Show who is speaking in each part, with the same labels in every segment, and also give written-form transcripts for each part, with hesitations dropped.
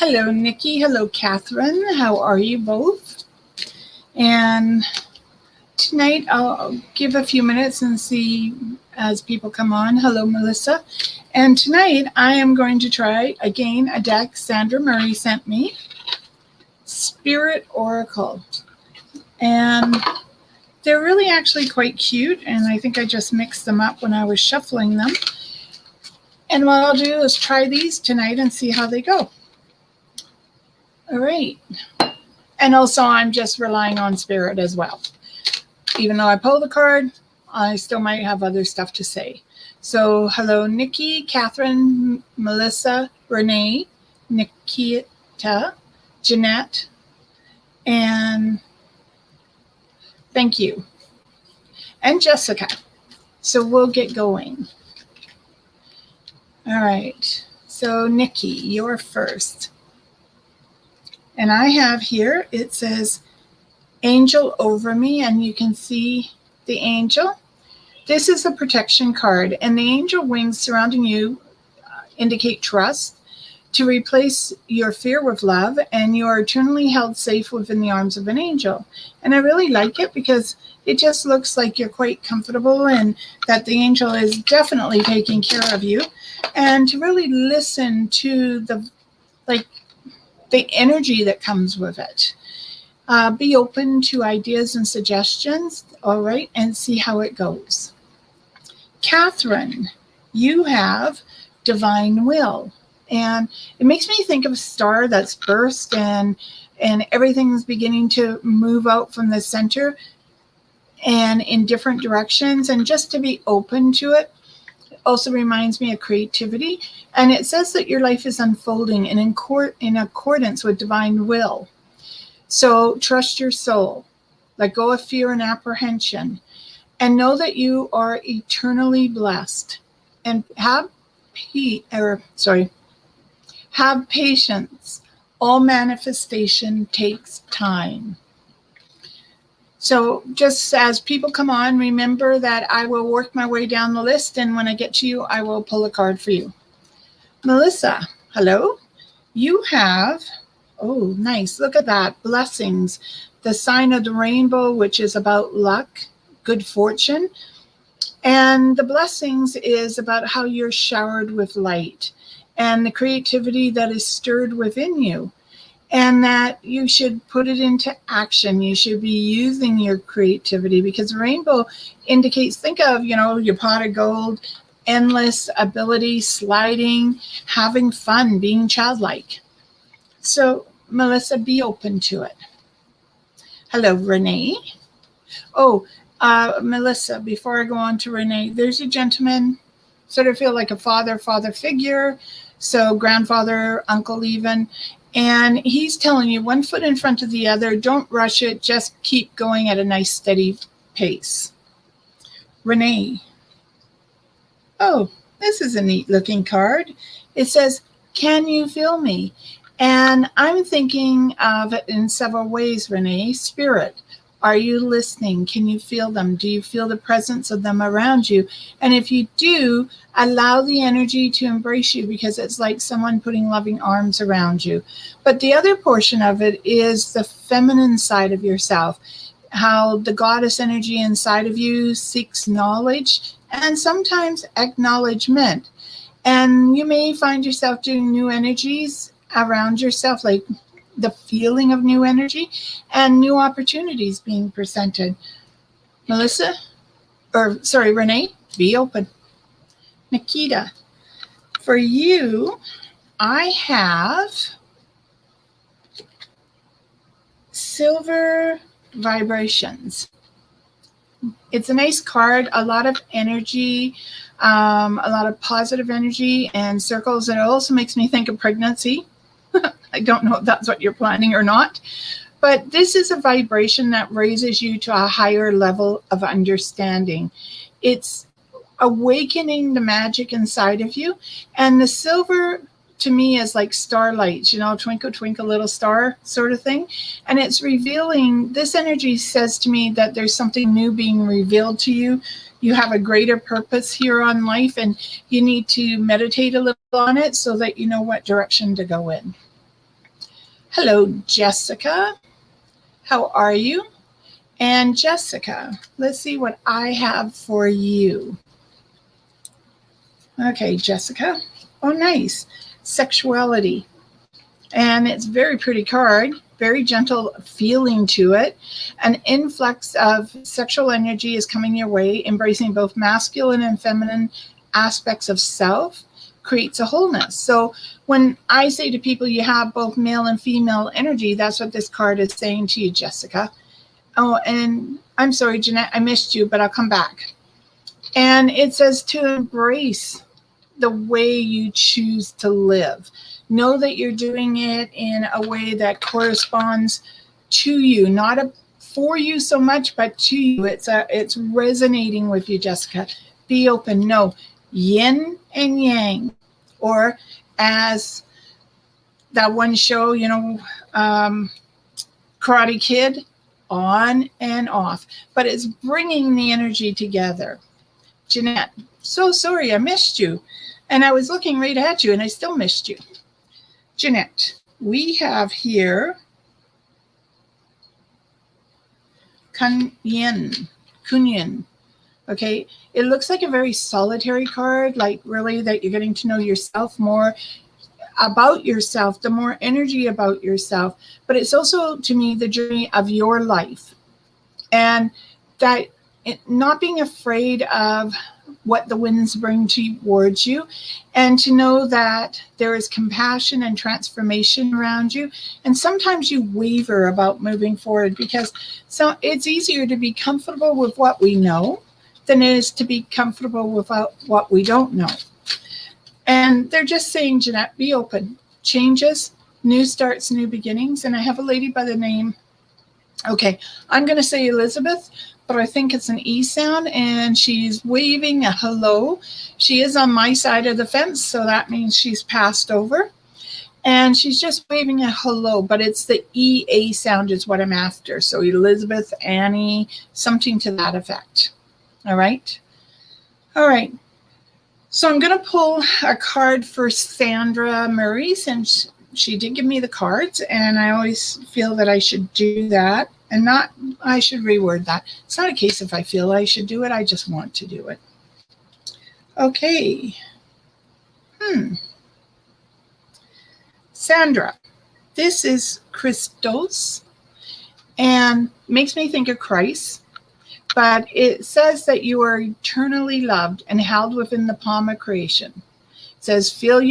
Speaker 1: Hello, Nikki. Hello, Catherine. How are you both? And tonight I'll give a few minutes and see as people come on. Hello, Melissa. And tonight I am going to try again a deck Sandra Murray sent me, Spirit Oracle. And they're really actually quite cute, and I think I just mixed them up when I was shuffling them. And what I'll do is try these tonight and see how they go. All right. And also I'm just relying on spirit as well. Even though I pull the card, I still might have other stuff to say. So hello, Nikki, Catherine, Melissa, Renee, Nikita, Jeanette, and thank you. And Jessica. So we'll get going. All right. So Nikki, you're first. And I have here, it says, angel over me, and you can see the angel. This is a protection card, and the angel wings surrounding you indicate trust, to replace your fear with love, and you are eternally held safe within the arms of an angel. And I really like it because it just looks like you're quite comfortable and that the angel is definitely taking care of you. And to really listen to the energy that comes with it. Be open to ideas and suggestions, all right, and see how it goes. Catherine, you have divine will. And it makes me think of a star that's burst and everything's beginning to move out from the center and in different directions, and just to be open to it. Also reminds me of creativity, and it says that your life is unfolding in accordance with divine will. So trust your soul, let go of fear and apprehension, and know that you are eternally blessed. And have patience. All manifestation takes time. So just as people come on, remember that I will work my way down the list, and when I get to you, I will pull a card for you. Melissa, hello. You have, oh, nice. Look at that. Blessings. The sign of the rainbow, which is about luck, good fortune. And the blessings is about how you're showered with light and the creativity that is stirred within you. And that you should put it into action. You should be using your creativity, because rainbow indicates, think of, your pot of gold, endless ability, sliding, having fun, being childlike. So, Melissa, be open to it. Hello, Renee. Oh, Melissa, before I go on to Renee, there's a gentleman, sort of feel like a father figure, so grandfather, uncle even. And he's telling you, one foot in front of the other, don't rush it, just keep going at a nice steady pace. Renee. Oh, this is a neat looking card. It says, can you feel me? And I'm thinking of it in several ways, Renee. Spirit, are you listening? Can you feel them? Do you feel the presence of them around you? And if you do, allow the energy to embrace you, because it's like someone putting loving arms around you. But the other portion of it is the feminine side of yourself, how the goddess energy inside of you seeks knowledge and sometimes acknowledgement. And you may find yourself doing new energies around yourself, like the feeling of new energy and new opportunities being presented. Renee, be open. Nikita, for you, I have silver vibrations. It's a nice card, a lot of energy, a lot of positive energy and circles. It also makes me think of pregnancy. I don't know if that's what you're planning or not, but this is a vibration that raises you to a higher level of understanding. It's awakening the magic inside of you. And the silver to me is like starlights, twinkle, twinkle, little star sort of thing. And it's revealing, this energy says to me that there's something new being revealed to you. You have a greater purpose here on life, and you need to meditate a little on it so that you know what direction to go in. Hello, Jessica. How are you? And Jessica, let's see what I have for you. Okay, Jessica. Oh, nice. Sexuality. And it's a very pretty card, very gentle feeling to it. An influx of sexual energy is coming your way, embracing both masculine and feminine aspects of self creates a wholeness. So when I say to people you have both male and female energy, that's what this card is saying to you, Jessica. Oh, and I'm sorry, Jeanette, I missed you, but I'll come back. And it says to embrace the way you choose to live. Know that you're doing it in a way that corresponds to you, not for you so much, but to you. It's resonating with you, Jessica. Be open. No, yin and yang, or as that one show, Karate Kid, on and off. But it's bringing the energy together. Jeanette, so sorry I missed you. And I was looking right at you and I still missed you. Jeanette, we have here Kunyin. Okay, it looks like a very solitary card, like really that you're getting to know yourself more, about yourself, the more energy about yourself. But it's also, to me, the journey of your life. And that not being afraid of what the winds bring towards you, and to know that there is compassion and transformation around you. And sometimes you waver about moving forward because it's easier to be comfortable with what we know than it is to be comfortable with what we don't know. And they're just saying, Jeanette, be open. Changes, new starts, new beginnings. And I have a lady by the name, okay, I'm going to say Elizabeth, but I think it's an E sound, and she's waving a hello. She is on my side of the fence, so that means she's passed over. And she's just waving a hello, but it's the EA sound is what I'm after. So Elizabeth, Annie, something to that effect. All right. All right. So I'm going to pull a card for Sandra Murray, since she did give me the cards, and I always feel that I should do that. And I should reword that. It's not a case if I feel I should do it, I just want to do it. Okay. Sandra, this is Christos, and makes me think of Christ, but it says that you are eternally loved and held within the palm of creation. It says, feel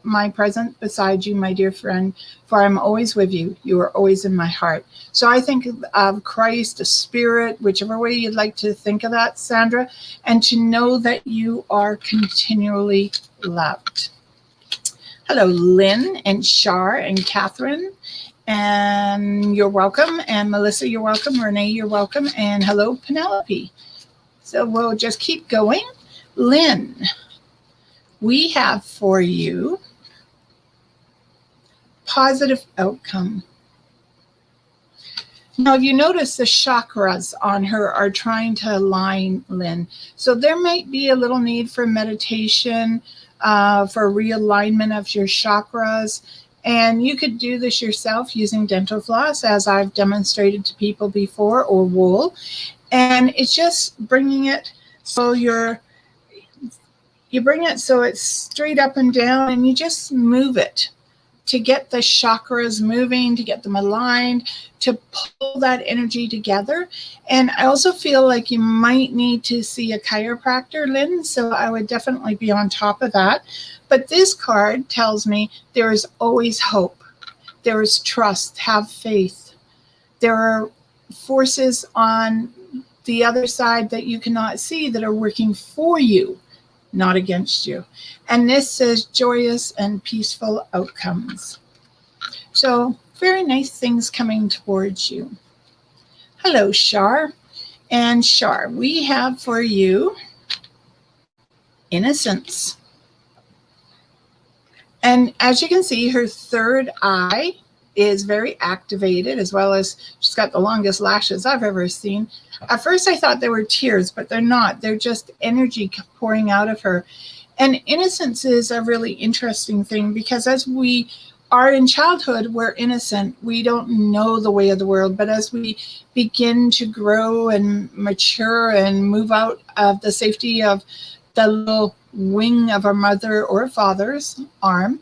Speaker 1: my presence beside you, my dear friend, for I'm always with you. You are always in my heart. So I think of Christ, a spirit, whichever way you'd like to think of that, Sandra, and to know that you are continually loved. Hello, Lynn and Shar and Catherine, and you're welcome. And Melissa, you're welcome. Renee, you're welcome. And hello, Penelope. So we'll just keep going. Lynn, we have for you positive outcome. Now, if you notice, the chakras on her are trying to align, Lynn. So there might be a little need for meditation, for realignment of your chakras. And you could do this yourself using dental floss, as I've demonstrated to people before, or wool. And it's just bringing it so you bring it so it's straight up and down, and you just move it to get the chakras moving, to get them aligned, to pull that energy together. And I also feel like you might need to see a chiropractor, Lynn, so I would definitely be on top of that. But this card tells me there is always hope. There is trust. Have faith. There are forces on the other side that you cannot see that are working for you, not against you. And this says joyous and peaceful outcomes. So very nice things coming towards you. Hello, Shar. And Shar, we have for you innocence. And as you can see, her third eye is very activated, as well as she's got the longest lashes I've ever seen. At first I thought they were tears, but they're not. They're just energy pouring out of her. And innocence is a really interesting thing, because as we are in childhood, we're innocent. We don't know the way of the world. But as we begin to grow and mature and move out of the safety of the little wing of our mother or father's arm,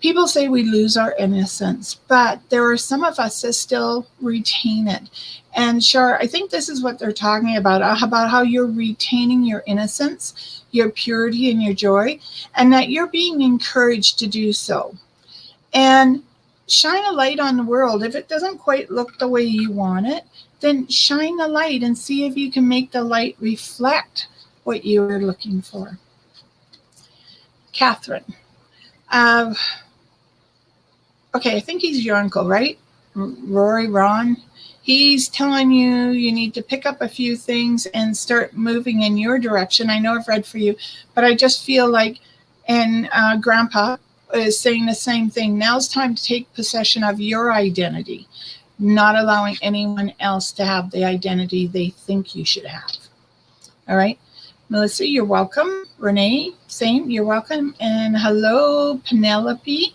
Speaker 1: people say we lose our innocence, but there are some of us that still retain it. And sure, I think this is what they're talking about how you're retaining your innocence, your purity, and your joy, and that you're being encouraged to do so. And shine a light on the world. If it doesn't quite look the way you want it, then shine the light and see if you can make the light reflect what you are looking for. Catherine. Okay, I think he's your uncle, right? Ron. He's telling you need to pick up a few things and start moving in your direction. I know I've read for you, but I just feel like, and Grandpa is saying the same thing. Now's time to take possession of your identity, not allowing anyone else to have the identity they think you should have. All right. Melissa, you're welcome. Renee, same, you're welcome. And hello, Penelope.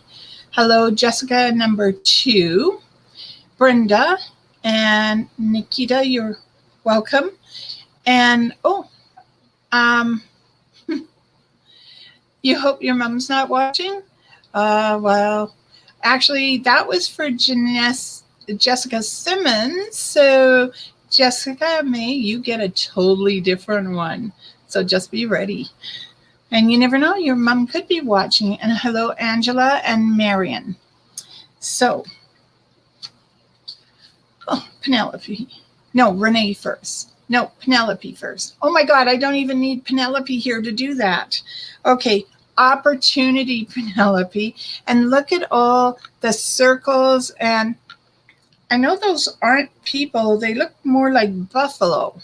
Speaker 1: Hello, Jessica, number 2. Brenda and Nikita, you're welcome. And, you hope your mom's not watching? Well, actually, that was for Jessica Simmons. So, Jessica, may you get a totally different one. So just be ready. And you never know, your mom could be watching. And hello, Angela and Marion. So, Penelope. No, Renee first. No, Penelope first. Oh my God, I don't even need Penelope here to do that. Okay, opportunity, Penelope. And look at all the circles. And I know those aren't people. They look more like buffalo.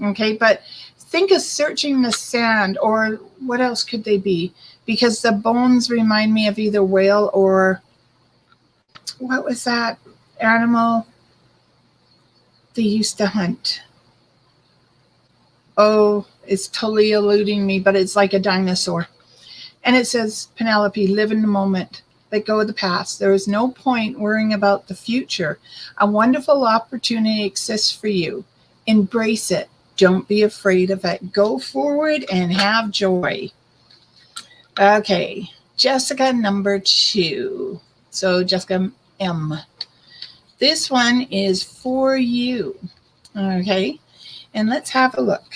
Speaker 1: Okay, but think of searching the sand, or what else could they be? Because the bones remind me of either whale or what was that animal they used to hunt? Oh, it's totally eluding me, but it's like a dinosaur. And it says, Penelope, live in the moment. Let go of the past. There is no point worrying about the future. A wonderful opportunity exists for you. Embrace it. Don't be afraid of it. Go forward and have joy. Okay, Jessica, number 2. So Jessica M. This one is for you. Okay, and let's have a look.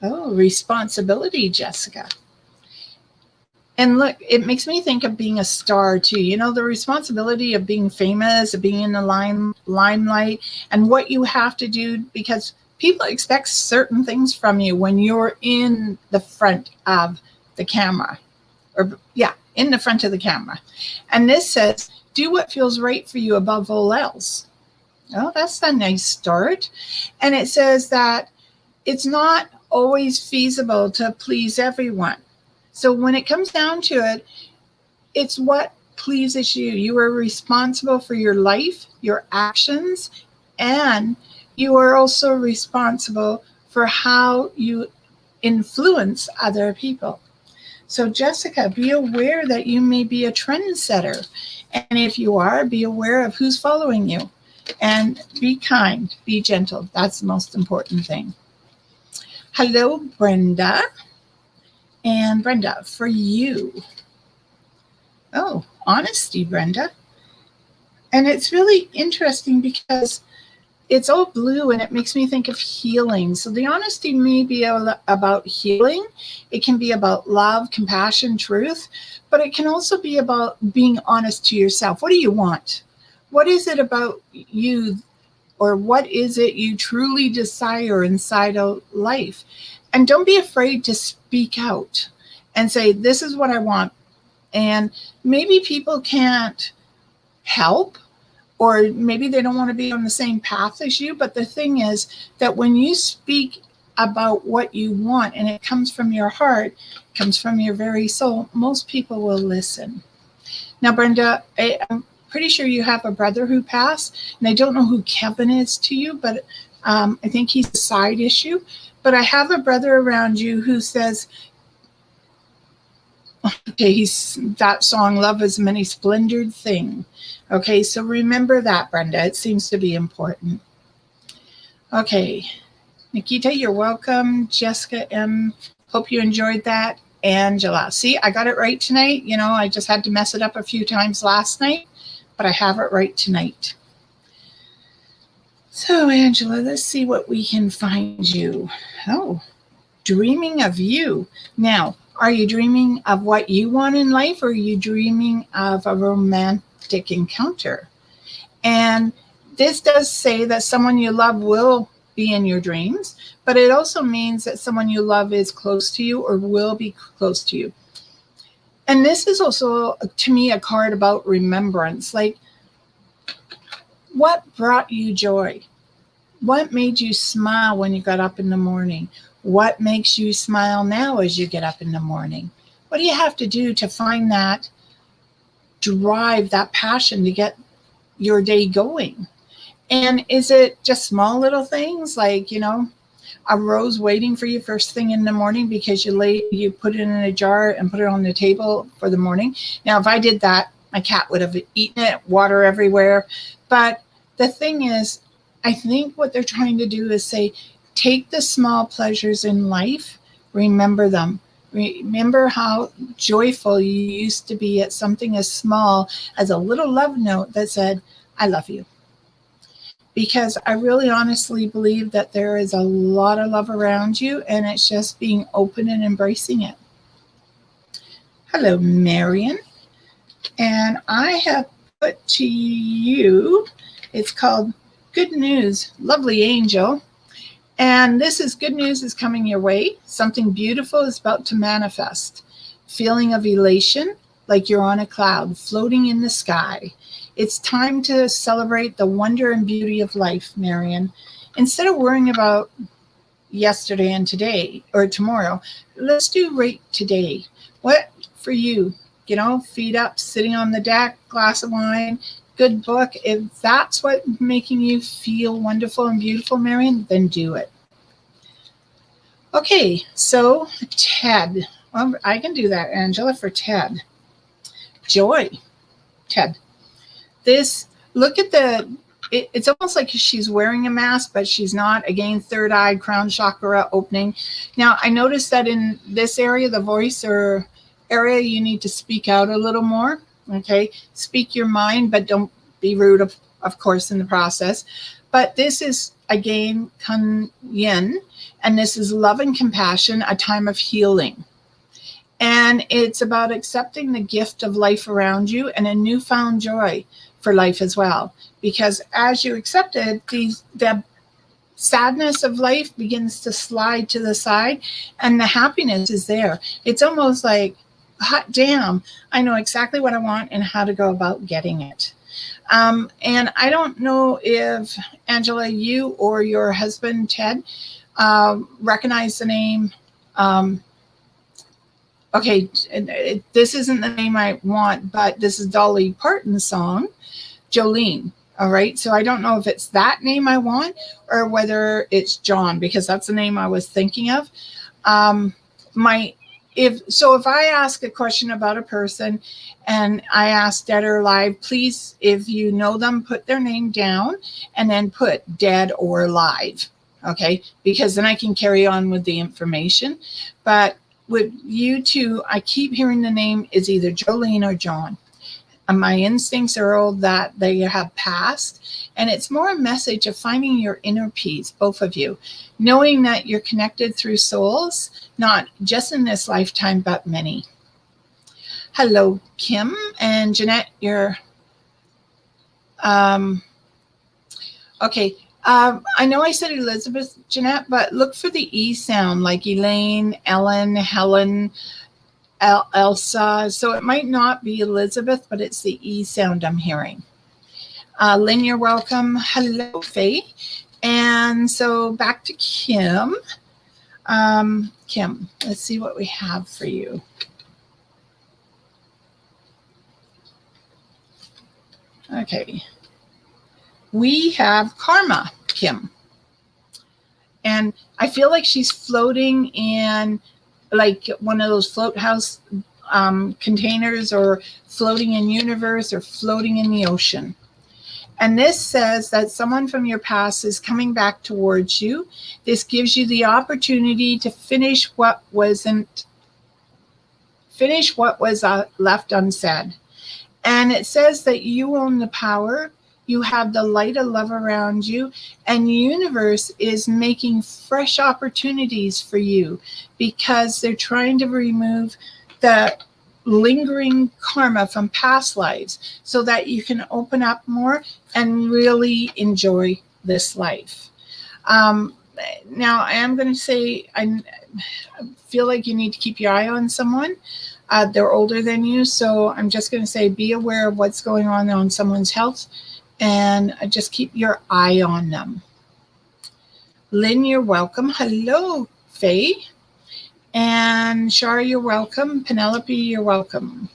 Speaker 1: Oh, responsibility, Jessica. And look, it makes me think of being a star too. You know, the responsibility of being famous, of being in the limelight, and what you have to do, because people expect certain things from you when you're in the front of the camera. In the front of the camera. And this says, do what feels right for you above all else. Oh, that's a nice start. And it says that it's not always feasible to please everyone. So when it comes down to it, it's what pleases you. You are responsible for your life, your actions, and you are also responsible for how you influence other people. So Jessica, be aware that you may be a trendsetter. And if you are, be aware of who's following you. And be kind, be gentle. That's the most important thing. Hello, Brenda. And Brenda, for you. Oh, honesty, Brenda. And it's really interesting because it's all blue and it makes me think of healing. So the honesty may be about healing. It can be about love, compassion, truth, but it can also be about being honest to yourself. What do you want? What is it about you, or what is it you truly desire inside of life? And don't be afraid to speak out and say, this is what I want. And maybe people can't help, or maybe they don't want to be on the same path as you. But the thing is that when you speak about what you want and it comes from your heart, it comes from your very soul, most people will listen. Now, Brenda, I'm pretty sure you have a brother who passed, and I don't know who Kevin is to you, but I think he's a side issue. But I have a brother around you who says, Okay, that song, Love is Many Splendored Thing. Okay, so remember that, Brenda. It seems to be important. Okay, Nikita, you're welcome. Jessica M., hope you enjoyed that. Angela, see, I got it right tonight. You know, I just had to mess it up a few times last night, but I have it right tonight. So, Angela, let's see what we can find you. Oh, dreaming of you. Now, are you dreaming of what you want in life, or are you dreaming of a romantic encounter? And this does say that someone you love will be in your dreams, but it also means that someone you love is close to you or will be close to you. And this is also, to me, a card about remembrance. Like, what brought you joy? What made you smile when you got up in the morning? What makes you smile now as you get up in the morning? What do you have to do to find that drive, that passion to get your day going? And is it just small little things like, you know, a rose waiting for you first thing in the morning because you put it in a jar and put it on the table for the morning? Now, if I did that, my cat would have eaten it, water everywhere. But the thing is, I think what they're trying to do is say, take the small pleasures in life, remember them. Remember how joyful you used to be at something as small as a little love note that said, I love you. Because I really honestly believe that there is a lot of love around you, and it's just being open and embracing it. Hello, Marion. And I have put to you, it's called Good News, Lovely Angel. And this is good news is coming your way. Something beautiful is about to manifest. Feeling of elation, like you're on a cloud floating in the sky. It's time to celebrate the wonder and beauty of life, Marion. Instead of worrying about yesterday and today or tomorrow, let's do right today. What for you? You know, feet up, sitting on the deck, glass of wine, good book. If that's what's making you feel wonderful and beautiful, Marion, then do it. Okay, so Ted. Well, I can do that, Angela, for Ted. Joy. Ted. Look at it's almost like she's wearing a mask, but she's not. Again, third eye, crown chakra opening. Now, I noticed that in this area, the voice or area, you need to speak out a little more. Okay, speak your mind, but don't be rude, of course, in the process. But this is, again, Kun Yin, and this is love and compassion, a time of healing. And it's about accepting the gift of life around you and a newfound joy for life as well. Because as you accept it, the sadness of life begins to slide to the side and the happiness is there. It's almost like, hot damn, I know exactly what I want and how to go about getting it. And I don't know if, Angela, you or your husband, Ted, recognize the name. Okay, this isn't the name I want, but this is Dolly Parton's song, Jolene. All right, so I don't know if it's that name I want or whether it's John, because that's the name I was thinking of. If I ask a question about a person and I ask dead or alive, please, if you know them, put their name down and then put dead or alive. Okay, because then I can carry on with the information. But with you two, I keep hearing the name is either Jolene or John. And my instincts are all that they have passed. And it's more a message of finding your inner peace, both of you, knowing that you're connected through souls, not just in this lifetime, but many. Hello, Kim and Jeanette. You're okay. I know I said Elizabeth, Jeanette, but look for the E sound, like Elaine, Ellen, Helen, Elsa. So it might not be Elizabeth, but it's the E sound I'm hearing. Lynn, you're welcome. Hello, Faye. And so back to Kim. Kim, let's see what we have for you. Okay. We have Karma, Kim. And I feel like she's floating in like one of those float house containers or floating in universe or floating in the ocean. And this says that someone from your past is coming back towards you. This gives you the opportunity to finish what was left unsaid. And it says that you own the power. You have the light of love around you, and the universe is making fresh opportunities for you because they're trying to remove the lingering karma from past lives so that you can open up more and really enjoy this life. Now, I am going to say I feel like you need to keep your eye on someone. They're older than you, so I'm just going to say be aware of what's going on someone's health, and just keep your eye on them. Lynn, you're welcome. Hello, Faye. And Shar, you're welcome. Penelope, you're welcome.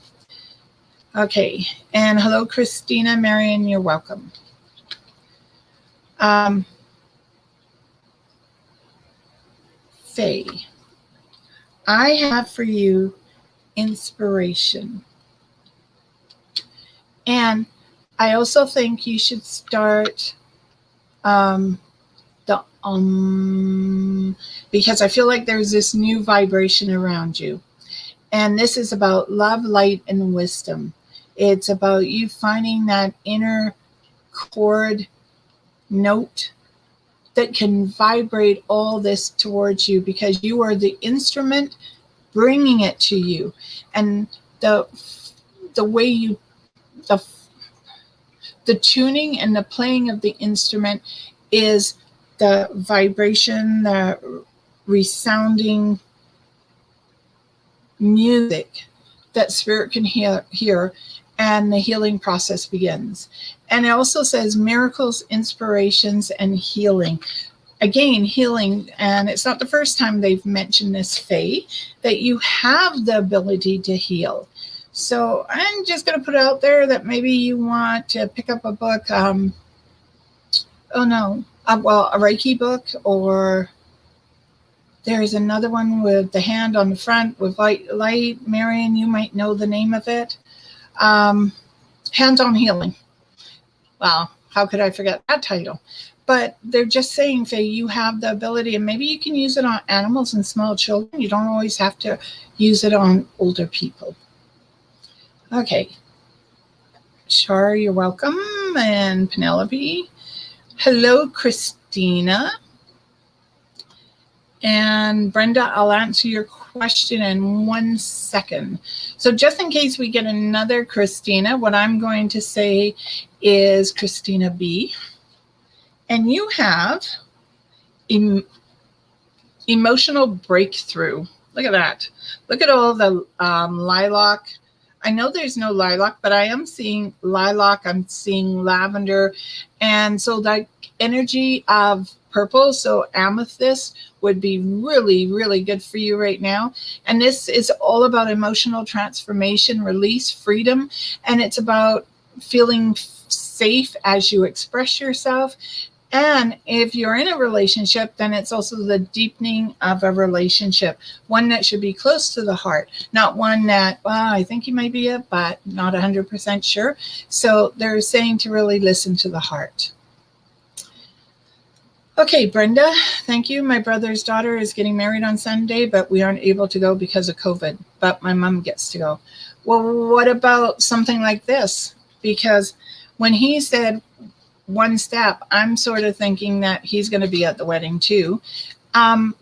Speaker 1: Okay. And hello, Christina. Marion, you're welcome. Faye, I have for you inspiration. And I also think you should start because I feel like there's this new vibration around you. And this is about love, light, and wisdom. It's about you finding that inner chord note that can vibrate all this towards you, because you are the instrument bringing it to you. And the way you, the tuning and the playing of the instrument is the vibration, the resounding music that spirit can hear, and the healing process begins. And it also says miracles, inspirations, and healing. Again, healing, and it's not the first time they've mentioned this, Faye, that you have the ability to heal. So I'm just going to put it out there that maybe you want to pick up a book. A Reiki book, or there's another one with the hand on the front with light. Marion, you might know the name of it. Hands-on Healing. Wow, how could I forget that title? But they're just saying, Faye, you have the ability, and maybe you can use it on animals and small children. You don't always have to use it on older people. Okay. Shar, you're welcome. And Penelope. Hello, Christina. And Brenda, I'll answer your question in 1 second. So just in case we get another Christina, what I'm going to say is Christina B. And you have emotional breakthrough. Look at that. Look at all the lilac. I know there's no lilac, but I am seeing lilac. I'm seeing lavender. And so that energy of purple, so amethyst, would be really, really good for you right now. And this is all about emotional transformation, release, freedom. And it's about feeling safe as you express yourself. And if you're in a relationship, then it's also the deepening of a relationship, one that should be close to the heart, not one that, well, I think you might be it, but not 100% sure. So they're saying to really listen to the heart. Okay, Brenda, thank you. My brother's daughter is getting married on Sunday, but we aren't able to go because of COVID, but my mom gets to go. Well, what about something like this? Because when he said one step, I'm sort of thinking that he's going to be at the wedding too.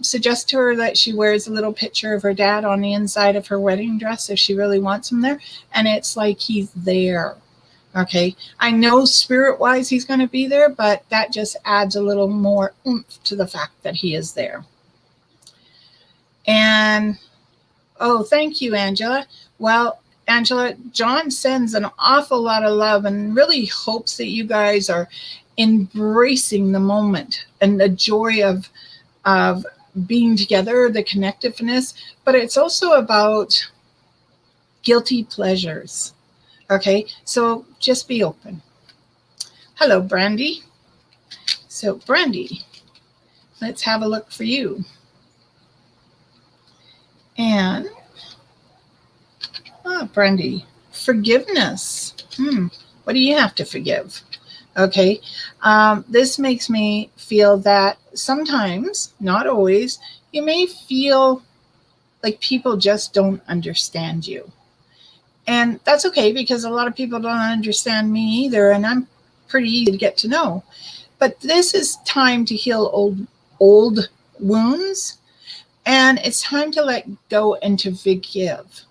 Speaker 1: Suggest to her that she wears a little picture of her dad on the inside of her wedding dress if she really wants him there. And it's like he's there. Okay. I know spirit-wise he's going to be there, but that just adds a little more oomph to the fact that he is there. And, oh, thank you, Angela. Well, Angela, John sends an awful lot of love and really hopes that you guys are embracing the moment and the joy of being together, the connectiveness, but it's also about guilty pleasures. Okay, so just be open. Hello, Brandy. So, Brandy, let's have a look for you. And Brandy, forgiveness. What do you have to forgive? Okay. This makes me feel that sometimes, not always, you may feel like people just don't understand you. And that's okay, because a lot of people don't understand me either, and I'm pretty easy to get to know. But this is time to heal old wounds, and it's time to let go and to forgive.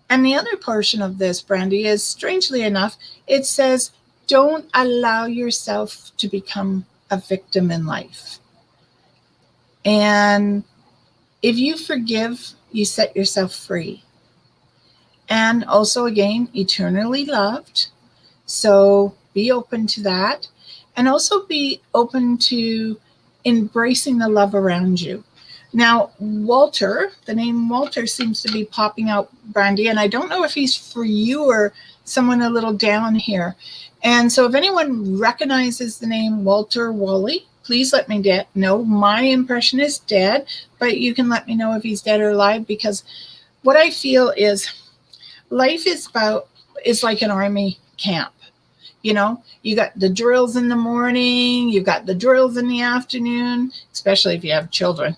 Speaker 1: And the other portion of this, Brandy, is, strangely enough, it says, don't allow yourself to become a victim in life. And if you forgive, you set yourself free. And also, again, eternally loved. So be open to that. And also be open to embracing the love around you. Now, Walter, the name Walter seems to be popping out, Brandy, and I don't know if he's for you or someone a little down here. And so if anyone recognizes the name Walter Wally, please let me know. My impression is dead, but you can let me know if he's dead or alive, because what I feel is life is like an army camp. You know, you got the drills in the morning, you got the drills in the afternoon, especially if you have children.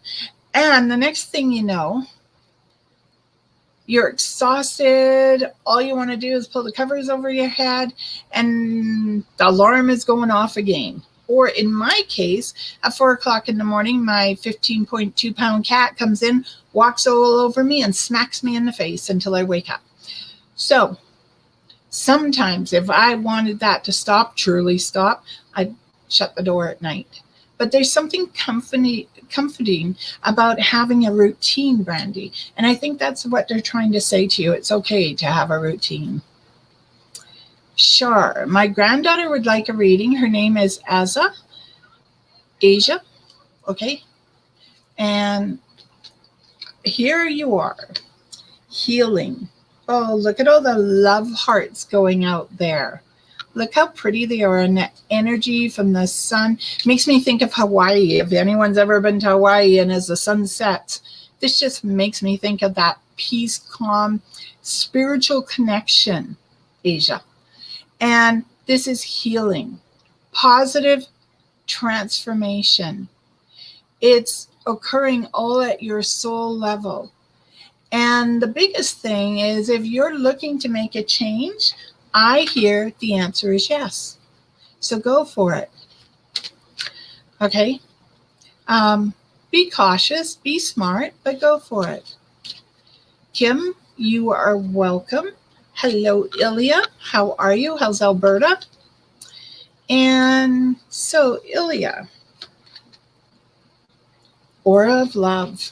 Speaker 1: And the next thing you know, you're exhausted. All you want to do is pull the covers over your head, and the alarm is going off again. Or in my case, at 4 o'clock in the morning, my 15.2 pound cat comes in, walks all over me, and smacks me in the face until I wake up. So sometimes if I wanted that to stop, truly stop, I'd shut the door at night. But there's something comforting about having a routine, Brandy. And I think that's what they're trying to say to you. It's okay to have a routine. Sure. My granddaughter would like a reading. Her name is Asia. Okay. And here you are. Healing. Oh, look at all the love hearts going out there. Look how pretty they are, and the energy from the sun makes me think of Hawaii. If anyone's ever been to Hawaii, and as the sun sets, this just makes me think of that peace, calm, spiritual connection, Asia. And this is healing, positive transformation. It's occurring all at your soul level. And the biggest thing is, if you're looking to make a change, I hear the answer is yes. So go for it. Okay. Be cautious, be smart, but go for it. Kim, you are welcome. Hello, Ilya. How are you? How's Alberta? And so, Ilya, aura of love.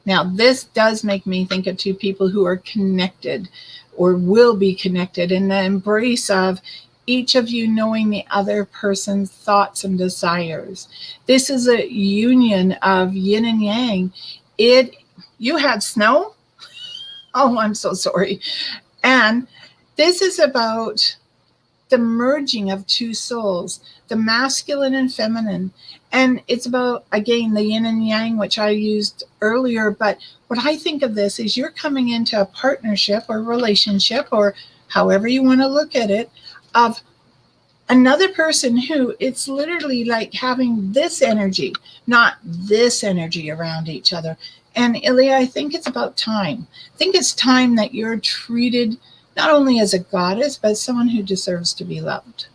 Speaker 1: Now, this does make me think of two people who are connected or will be connected in the embrace of each of you knowing the other person's thoughts and desires. This is a union of yin and yang. You had snow? Oh, I'm so sorry. And this is about the merging of two souls, the masculine and feminine. And it's about, again, the yin and yang, which I used earlier. But what I think of this is, you're coming into a partnership or relationship, or however you want to look at it, of another person who, it's literally like having this energy, not this energy around each other. And Ilya, I think it's about time. I think it's time that you're treated not only as a goddess, but someone who deserves to be loved.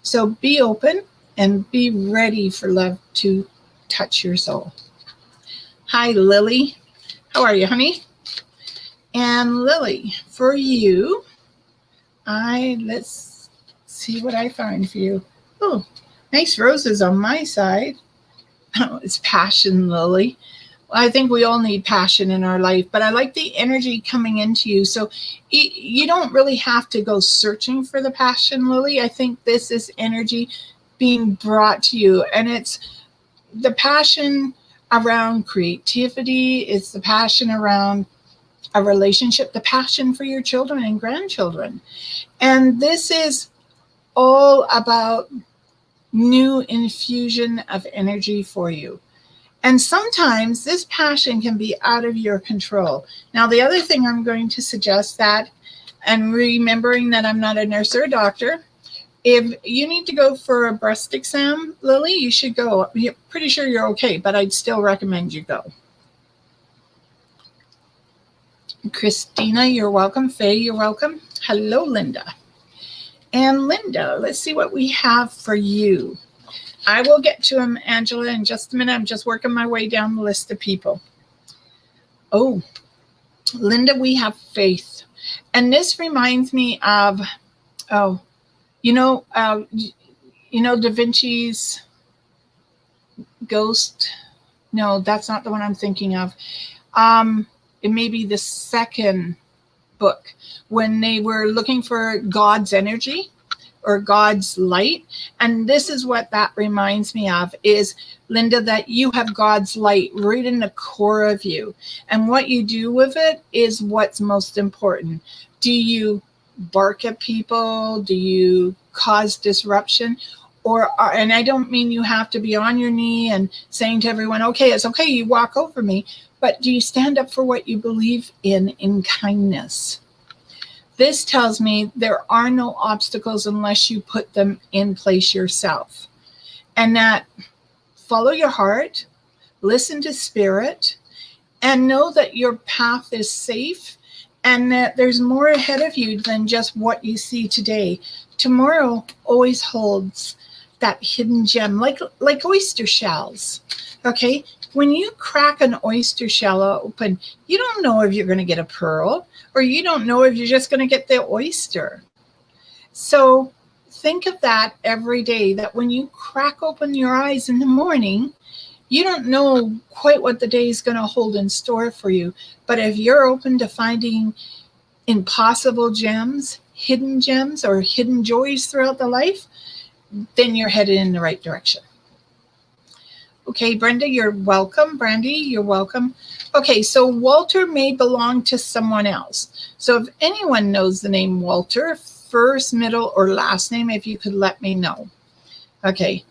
Speaker 1: So be open and be ready for love to touch your soul. Hi, Lily. How are you, honey? And Lily, for you, let's see what I find for you. Oh, nice roses on my side. Oh, it's passion, Lily. I think we all need passion in our life, but I like the energy coming into you. So you don't really have to go searching for the passion, Lily. I think this is energy being brought to you, and it's the passion around creativity. It's the passion around a relationship, the passion for your children and grandchildren. And this is all about new infusion of energy for you. And sometimes this passion can be out of your control. Now, the other thing I'm going to suggest, that And remembering that I'm not a nurse or a doctor, if you need to go for a breast exam, Lily, you should go. I'm pretty sure you're okay, but I'd still recommend you go. Christina, you're welcome. Faye, you're welcome. Hello, Linda. And Linda, let's see what we have for you. I will get to him, Angela, in just a minute. I'm just working my way down the list of people. Oh, Linda, we have faith. And this reminds me of, Da Vinci's Ghost. No, that's not the one I'm thinking of. It may be the second book when they were looking for God's energy or God's light. And this is what that reminds me of is, Linda, that you have God's light right in the core of you. And what you do with it is what's most important. Do you bark at people? Do you cause disruption? And I don't mean you have to be on your knee and saying to everyone, okay, it's okay, you walk over me. But do you stand up for what you believe in kindness? This tells me there are no obstacles unless you put them in place yourself. And that follow your heart, listen to spirit, and know that your path is safe and that there's more ahead of you than just what you see today. Tomorrow always holds that hidden gem, like oyster shells. Okay? When you crack an oyster shell open, you don't know if you're going to get a pearl, or you don't know if you're just going to get the oyster. So think of that every day, that when you crack open your eyes in the morning, you don't know quite what the day is going to hold in store for you. But if you're open to finding impossible gems, or hidden joys throughout the life, then you're headed in the right direction. Okay, Brenda, you're welcome. Brandy, you're welcome. Okay, so Walter may belong to someone else. So if anyone knows the name Walter, first, middle, or last name, if you could let me know. Okay,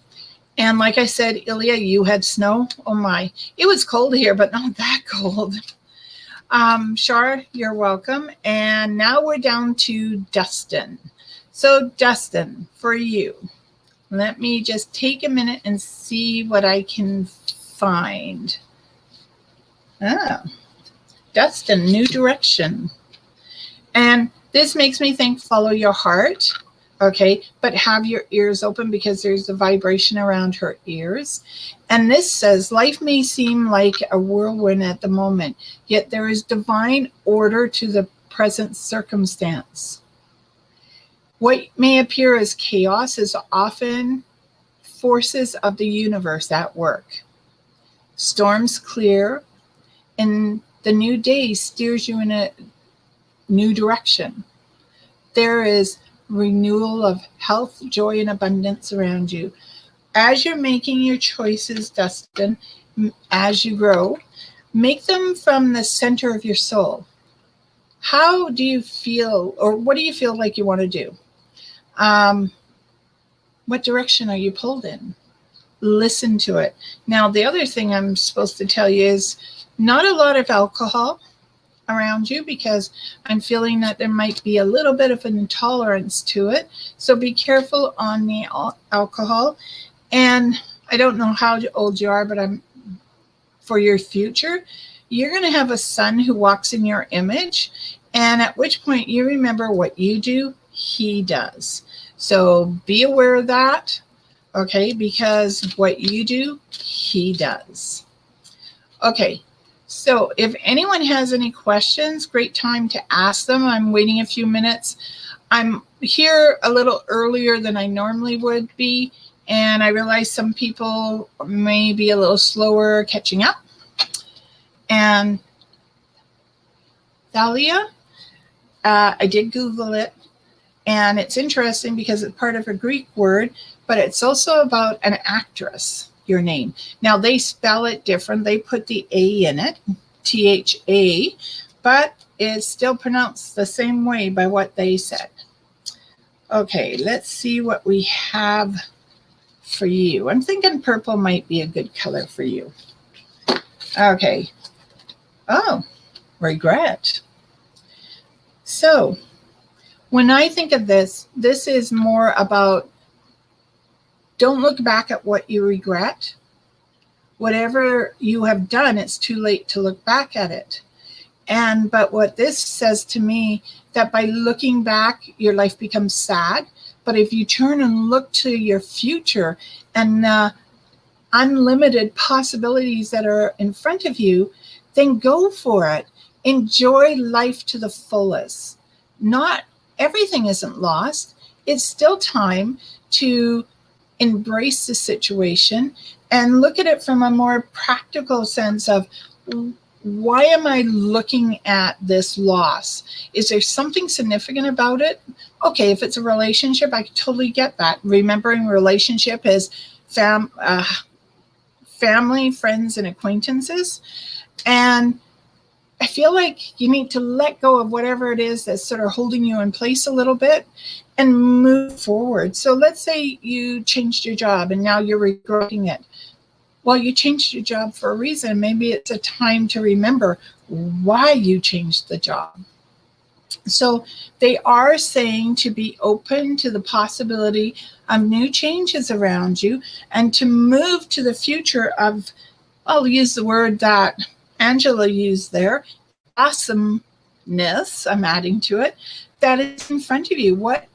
Speaker 1: and like I said, Ilya, you had snow. Oh my, it was cold here, but not that cold. Shar, you're welcome. And now we're down to Dustin. So Dustin, for you. Let me just take a minute and see what I can find. Dustin, new direction. And this makes me think, follow your heart, okay? But have your ears open because there's a vibration around her ears. And this says, life may seem like a whirlwind at the moment, yet there is divine order to the present circumstance. What may appear as chaos is often forces of the universe at work. Storms clear, and the new day steers you in a new direction. There is renewal of health, joy, and abundance around you. As you're making your choices, Dustin, as you grow, make them from the center of your soul. How do you feel, or what do you feel like you want to do? What direction are you pulled in? Listen to it. Now, the other thing I'm supposed to tell you is not a lot of alcohol around you, because I'm feeling that there might be a little bit of an intolerance to it. So be careful on the alcohol. And I don't know how old you are, but for your future, you're going to have a son who walks in your image. And at which point you remember what you do, he does. So be aware of that, okay? Because what you do, he does. Okay, so if anyone has any questions, great time to ask them. I'm waiting a few minutes. I'm here a little earlier than I normally would be, and I realize some people may be a little slower catching up. And Thalia, I did Google it. And it's interesting because it's part of a Greek word, but it's also about an actress, your name. Now, they spell it different. They put the A in it, T-H-A, but it's still pronounced the same way by what they said. Okay, let's see what we have for you. I'm thinking purple might be a good color for you. Okay. Oh, regret. So, When I think of this, this is more about don't look back at what you regret. Whatever you have done, it's too late to look back at it. But what this says to me, that by looking back, your life becomes sad. But if you turn and look to your future and unlimited possibilities that are in front of you, then go for it. Enjoy life to the fullest. Not everything isn't lost. It's still time to embrace the situation and look at it from a more practical sense of, why am I looking at this loss? Is there something significant about it? Okay, if it's a relationship, I totally get that. Remembering relationship is family, friends, and acquaintances. And I feel like you need to let go of whatever it is that's sort of holding you in place a little bit and move forward. So let's say you changed your job and now you're regretting it. Well, you changed your job for a reason. Maybe it's a time to remember why you changed the job. So they are saying to be open to the possibility of new changes around you and to move to the future of, I'll use the word that Angela used there, awesomeness, I'm adding to it, that is in front of you. What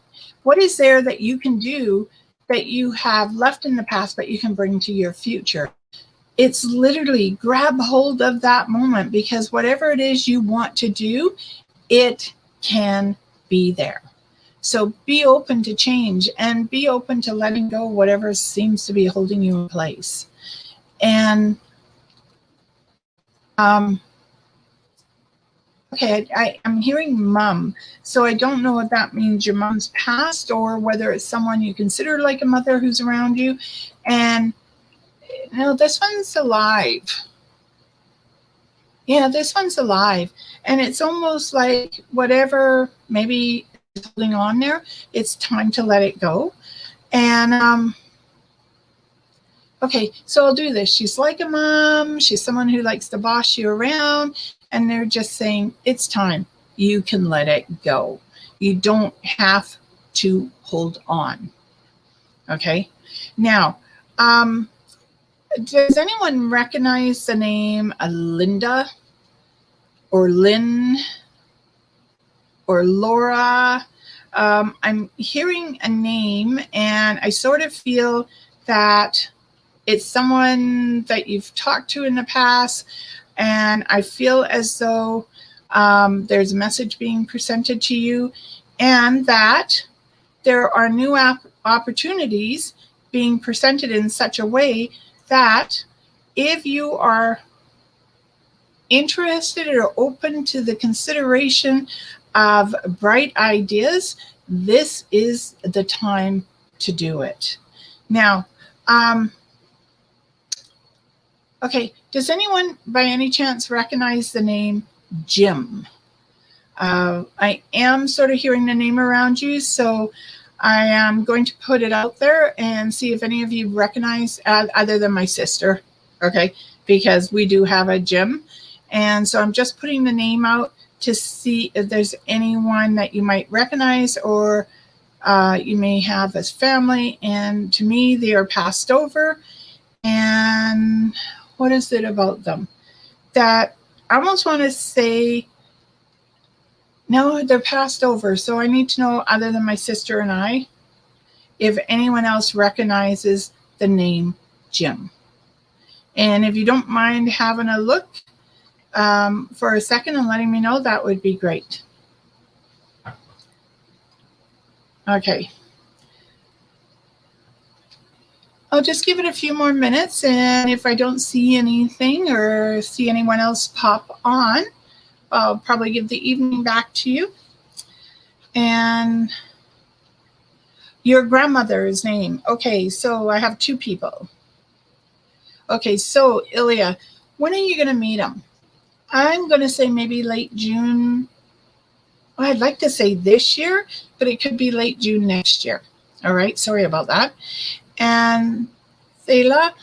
Speaker 1: is there that you can do that you have left in the past but you can bring to your future? It's literally grab hold of that moment, because whatever it is you want to do, it can be there. So be open to change and be open to letting go of whatever seems to be holding you in place. And okay, I'm hearing mom. So I don't know if that means your mom's passed or whether it's someone you consider like a mother who's around you. And no, this one's alive. Yeah, this one's alive. And it's almost like whatever maybe is holding on there, it's time to let it go. And okay, so I'll do this. She's like a mom. She's someone who likes to boss you around. And they're just saying, it's time. You can let it go. You don't have to hold on. Okay? Now, does anyone recognize the name Linda or Lynn or Laura? I'm hearing a name and I sort of feel that it's someone that you've talked to in the past, and I feel as though there's a message being presented to you and that there are new opportunities being presented in such a way that if you are interested or open to the consideration of bright ideas, this is the time to do it. Now, okay, does anyone by any chance recognize the name Jim? I am sort of hearing the name around you, so I am going to put it out there and see if any of you recognize, other than my sister, okay, because we do have a Jim. And so I'm just putting the name out to see if there's anyone that you might recognize or you may have as family. And to me, they are passed over. And what is it about them that I almost want to say, no, they're passed over. So I need to know, other than my sister and I, if anyone else recognizes the name Jim. And if you don't mind having a look for a second and letting me know, that would be great. Okay. I'll just give it a few more minutes, and if I don't see anything or see anyone else pop on, I'll probably give the evening back to you. And your grandmother's name. Okay, so I have two people. Okay, so Ilya, when are you going to meet him? I'm going to say maybe late June. Well, I'd like to say this year, but it could be late June next year. All right, sorry about that. And Thela,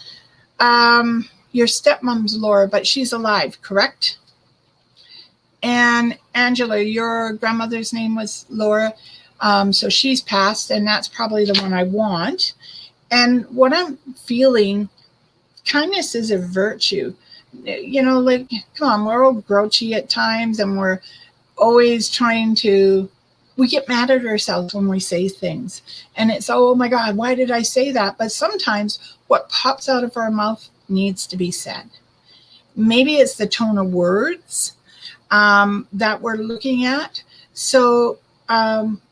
Speaker 1: your stepmom's Laura, but she's alive, correct? And Angela, your grandmother's name was Laura. So she's passed, and that's probably the one I want. And what I'm feeling, kindness is a virtue. You know, like, come on, we're all grouchy at times, and we're always trying to, we get mad at ourselves when we say things. And it's, oh my God, why did I say that? But sometimes what pops out of our mouth needs to be said. Maybe it's the tone of words that we're looking at. So,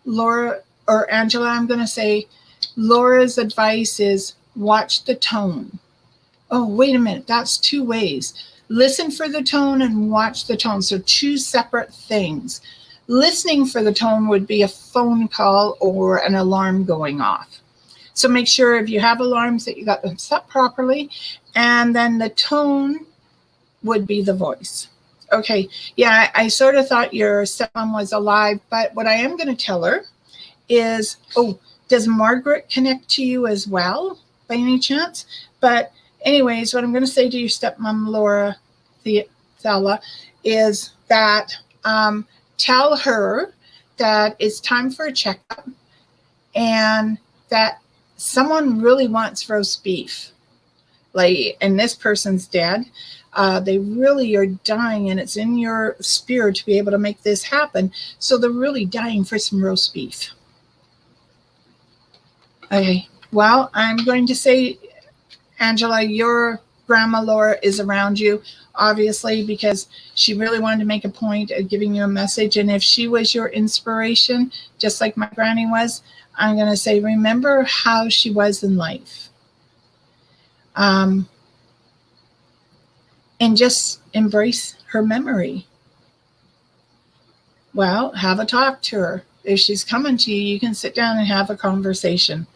Speaker 1: Laura or Angela, I'm going to say Laura's advice is watch the tone. Oh, wait a minute. That's two ways. Listen for the tone and watch the tone. So two separate things. Listening for the tone would be a phone call or an alarm going off. So make sure if you have alarms that you got them set properly. And then the tone would be the voice. Okay. Yeah, I sort of thought your stepmom was alive, but what I am going to tell her is, oh, does Margaret connect to you as well by any chance? But anyways, what I'm going to say to your stepmom, Laura Thela, is that tell her that it's time for a checkup and that someone really wants roast beef. Like, and this person's dead. They really are dying, and it's in your spirit to be able to make this happen. So they're really dying for some roast beef. Okay, well, I'm going to say, Angela, your grandma Laura is around you, obviously, because she really wanted to make a point of giving you a message. And if she was your inspiration, just like my granny was, I'm going to say, remember how she was in life. And just embrace her memory. Well, have a talk to her. If she's coming to you, you can sit down and have a conversation.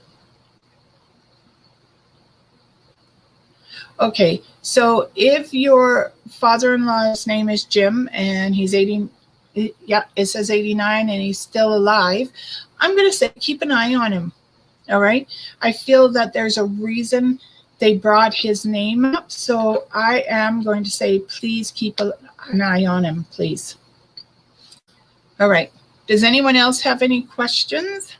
Speaker 1: Okay, so if your father-in-law's name is Jim and he's 80, yeah, it says 89 and he's still alive, I'm going to say keep an eye on him. All right. I feel that there's a reason they brought his name up. So I am going to say, please keep an eye on him, please. All right. Does anyone else have any questions?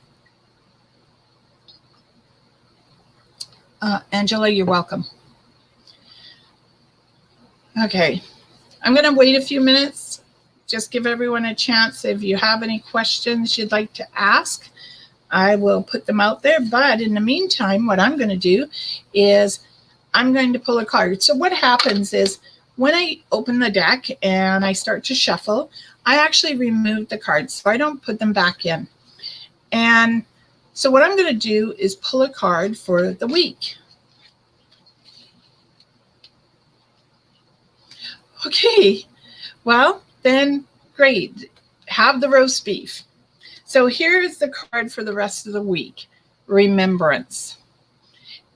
Speaker 1: Angela, you're welcome. Okay. I'm going to wait a few minutes. Just give everyone a chance. If you have any questions you'd like to ask, I will put them out there. But in the meantime, what I'm going to do is I'm going to pull a card. So what happens is when I open the deck and I start to shuffle, I actually remove the cards. So I don't put them back in. And so what I'm going to do is pull a card for the week. Okay. Well, then great. Have the roast beef. So here's the card for the rest of the week. Remembrance.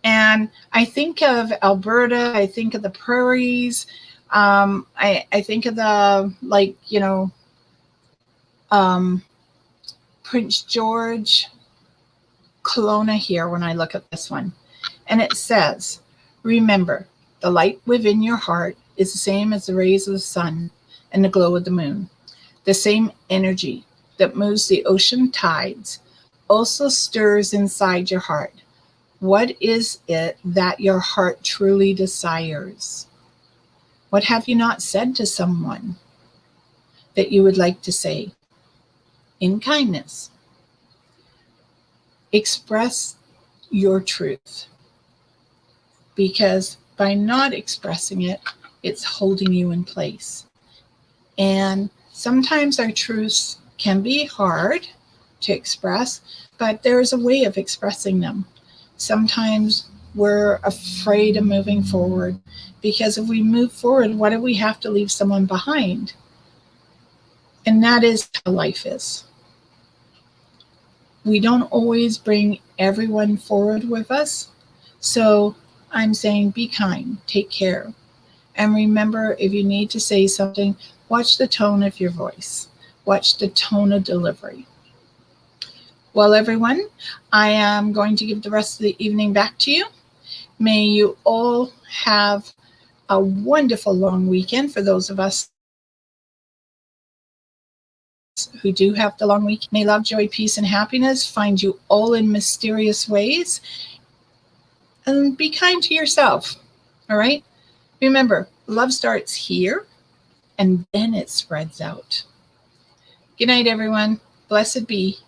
Speaker 1: And I think of Alberta. I think of the prairies. I think of the, like, you know, Prince George, Kelowna here when I look at this one. And it says, remember, the light within your heart is the same as the rays of the sun and the glow of the moon. The same energy that moves the ocean tides also stirs inside your heart. What is it that your heart truly desires? What have you not said to someone that you would like to say? In kindness, express your truth, because by not expressing it, it's holding you in place. And sometimes our truths can be hard to express, but there's a way of expressing them. Sometimes we're afraid of moving forward, because if we move forward, what if we have to leave someone behind? And that is how life is. We don't always bring everyone forward with us. So I'm saying be kind, take care. And remember, if you need to say something, watch the tone of your voice. Watch the tone of delivery. Well, everyone, I am going to give the rest of the evening back to you. May you all have a wonderful long weekend for those of us who do have the long week. May love, joy, peace, and happiness find you all in mysterious ways. And be kind to yourself. All right? Remember, love starts here and then it spreads out. Good night, everyone. Blessed be.